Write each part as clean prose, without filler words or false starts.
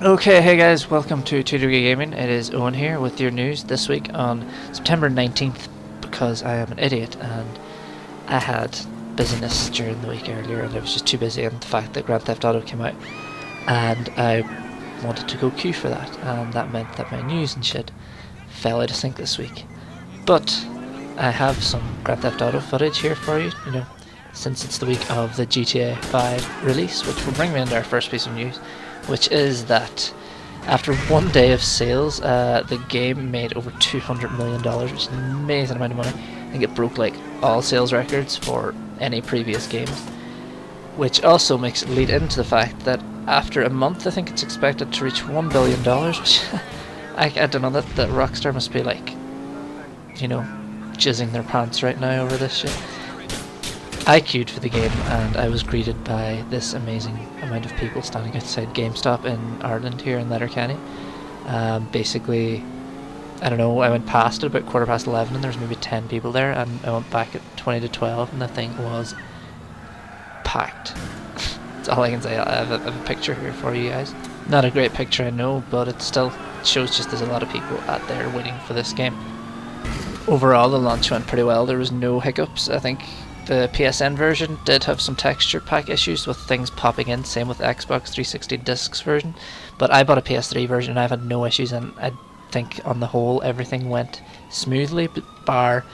Okay, hey guys, welcome to 2Degree Gaming. It is Owen here with your news this week on September 19th, because I am an idiot and I had business during the week earlier and I was just too busy, and the fact that Grand Theft Auto came out and I wanted to go queue for that, and that meant that my news and shit fell out of sync this week. But I have some Grand Theft Auto footage here for you, since it's the week of the GTA 5 release, which will bring me into our first piece of news, which is that after one day of sales, the game made over $200 million, which is an amazing amount of money. I think it broke like all sales records for any previous games, which also makes it lead into the fact that after a month, I think it's expected to reach $1 billion, which I don't know, that Rockstar must be like, jizzing their pants right now over this shit. I queued for the game and I was greeted by this amazing amount of people standing outside GameStop in Ireland here in Letterkenny. Basically, I don't know, I went past it about 11:15 and there was maybe 10 people there, and I went back at 20 to 12 and the thing was packed. That's all I can say. I have a picture here for you guys. Not a great picture, I know, but it still shows just there's a lot of people out there waiting for this game. Overall, the launch went pretty well. There was no hiccups. I think the PSN version did have some texture pack issues with things popping in, same with the Xbox 360 discs version, but I bought a PS3 version and I've had no issues, and I think on the whole everything went smoothly, bar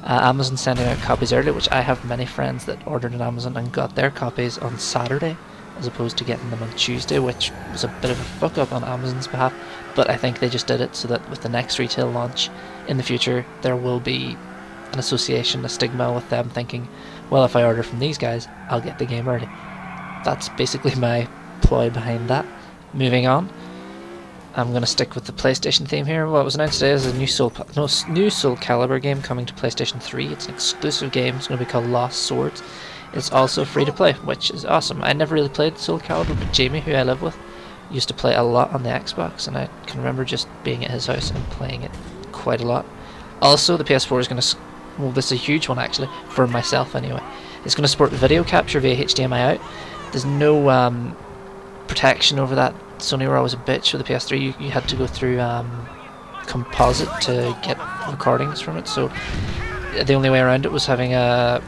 Amazon sending out copies early, which I have many friends that ordered on Amazon and got their copies on Saturday as opposed to getting them on Tuesday, which was a bit of a fuck up on Amazon's behalf, but I think they just did it so that with the next retail launch in the future there will be an association, a stigma with them thinking, well, if I order from these guys, I'll get the game early. That's basically my ploy behind that. Moving on, I'm going to stick with the PlayStation theme here. What was announced today is a new Soul Calibur game coming to PlayStation 3. It's an exclusive game. It's going to be called Lost Swords. It's also free to play, which is awesome. I never really played Soul Calibur, but Jamie, who I live with, used to play a lot on the Xbox, and I can remember just being at his house and playing it quite a lot. Also, the PS4 is going to well, this is a huge one actually, for myself anyway. It's going to support video capture via HDMI out. There's no protection over that. Sony were always a bitch with the PS3. You had to go through composite to get recordings from it, so the only way around it was having an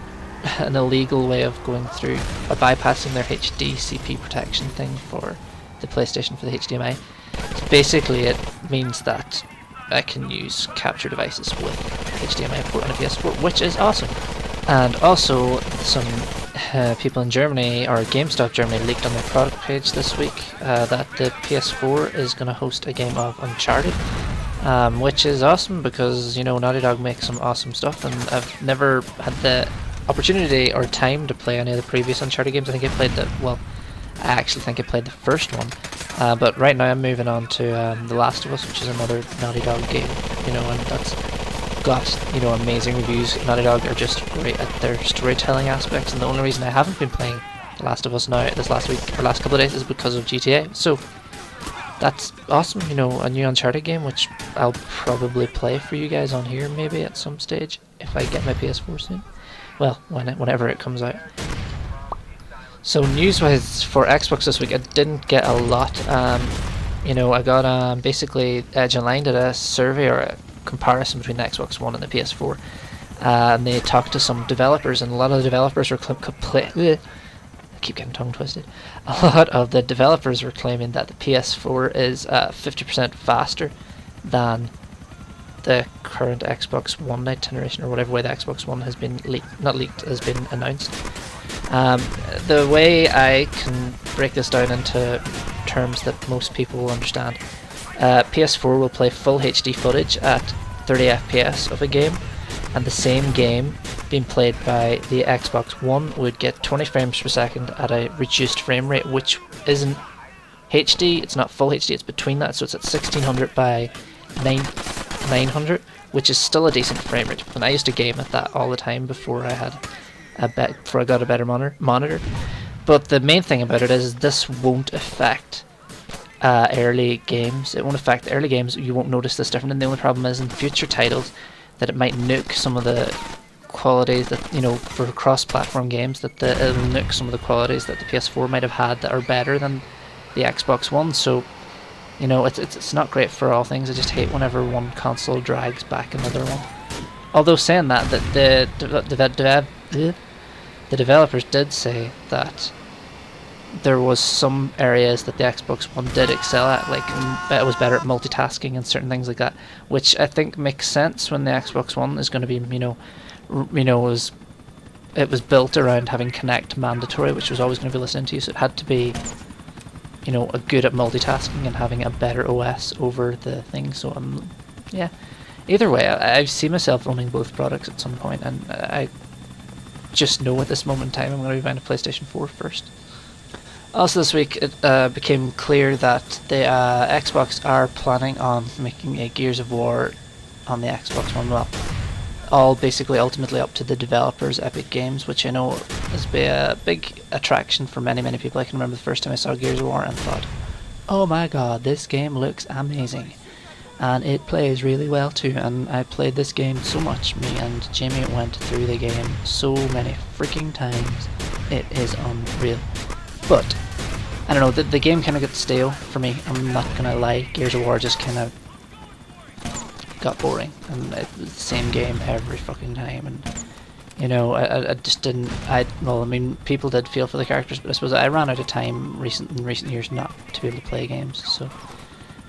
illegal way of going through, or bypassing their HDCP protection thing for the PlayStation for the HDMI. So basically it means that I can use capture devices with HDMI port on a PS4, which is awesome. And also, some people in Germany, or GameStop Germany, leaked on their product page this week that the PS4 is going to host a game of Uncharted, which is awesome because, Naughty Dog makes some awesome stuff, and I've never had the opportunity or time to play any of the previous Uncharted games. I actually think I played the first one. But right now I'm moving on to The Last of Us, which is another Naughty Dog game, and that's got, amazing reviews. Naughty Dog are just great at their storytelling aspects, and the only reason I haven't been playing The Last of Us now this last week, or last couple of days, is because of GTA. So that's awesome, a new Uncharted game, which I'll probably play for you guys on here maybe at some stage, if I get my PS4 soon. Well, whenever it comes out. So news-wise for Xbox this week, I didn't get a lot. I got basically Edge Online did a survey or a comparison between the Xbox One and the PS4, and they talked to some developers, and a lot of the developers were I keep getting tongue twisted. A lot of the developers were claiming that the PS4 is 50% faster than the current Xbox One generation, or whatever way the Xbox One has been has been announced. The way I can break this down into terms that most people will understand, PS4 will play full HD footage at 30 FPS of a game, and the same game being played by the Xbox One would get 20 frames per second at a reduced frame rate, which isn't HD, it's not full HD, it's between that, so it's at 1600 by 900, which is still a decent frame rate. And I used to game at that all the time before I got a better monitor. But the main thing about it is this won't affect early games. It won't affect early games. You won't notice this different. And the only problem is in future titles that it might nuke some of the qualities that, for cross-platform games, that it'll nuke some of the qualities that the PS4 might have had that are better than the Xbox One. So You know, it's not great for all things. I just hate whenever one console drags back another one. Although saying that, the developers did say that there was some areas that the Xbox One did excel at, like it was better at multitasking and certain things like that, which I think makes sense when the Xbox One is going to be, it was built around having Kinect mandatory, which was always going to be listened to, so it had to be, a good at multitasking and having a better OS over the thing. So yeah. Either way, I see myself owning both products at some point, and I just know at this moment in time I'm going to be buying a PlayStation 4 first. Also this week it became clear that the Xbox are planning on making a Gears of War on the Xbox One. Well, all basically ultimately up to the developers, Epic Games, which I know has been a big attraction for many people. I can remember the first time I saw Gears of War and thought, oh my god, this game looks amazing. And it plays really well too, and I played this game so much. Me and Jamie went through the game so many freaking times. It is unreal. But I don't know, the game kind of got stale for me. I'm not gonna lie, Gears of War just kind of got boring, and it was the same game every fucking time. And I just didn't. People did feel for the characters, but I suppose I ran out of time in recent years not to be able to play games. So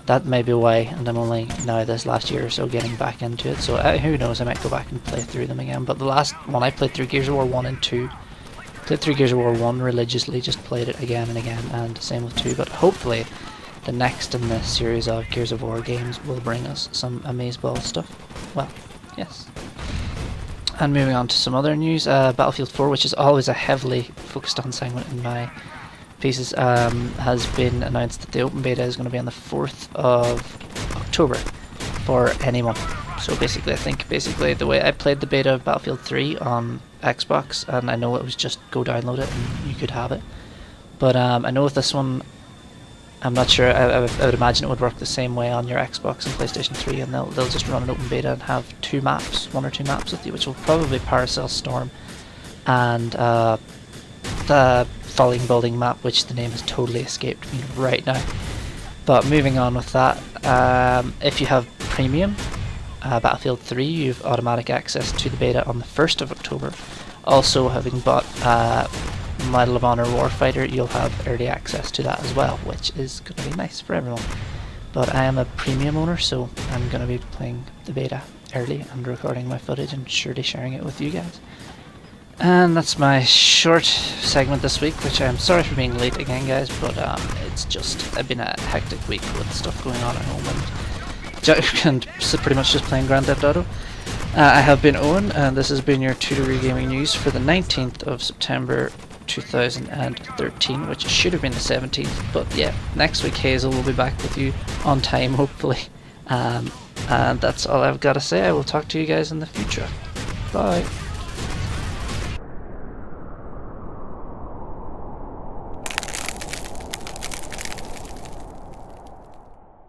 that may be why, and I'm only now this last year or so getting back into it. So who knows? I might go back and play through them again. But the last one I played through, Gears of War 1 and 2. Played through Gears of War 1 religiously, just played it again and again, and same with 2, but hopefully the next in this series of Gears of War games will bring us some amazeballs stuff. Well, yes. And moving on to some other news, Battlefield 4, which is always a heavily focused on segment in my pieces, has been announced that the open beta is going to be on the 4th of October for anyone. So basically, I think the way I played the beta of Battlefield 3 on Xbox, and I know it was just go download it and you could have it. But I know with this one, I'm not sure. I would imagine it would work the same way on your Xbox and PlayStation 3, and they'll just run an open beta and have one or two maps with you, which will probably Paracel Storm and the Falling Building map, which the name has totally escaped me right now. But moving on with that, if you have Premium Battlefield 3, you have automatic access to the beta on the 1st of October. Also, having bought Medal of Honor Warfighter, you'll have early access to that as well, which is going to be nice for everyone. But I am a premium owner, so I'm going to be playing the beta early and recording my footage and surely sharing it with you guys. And that's my short segment this week, which I'm sorry for being late again, guys, but it's been a hectic week with stuff going on at home and pretty much just playing Grand Theft Auto. I have been Owen, and this has been your 2Degree Gaming News for the 19th of September 2013, which should have been the 17th, but yeah, next week Hazel will be back with you on time, hopefully. And that's all I've got to say. I will talk to you guys in the future. Bye.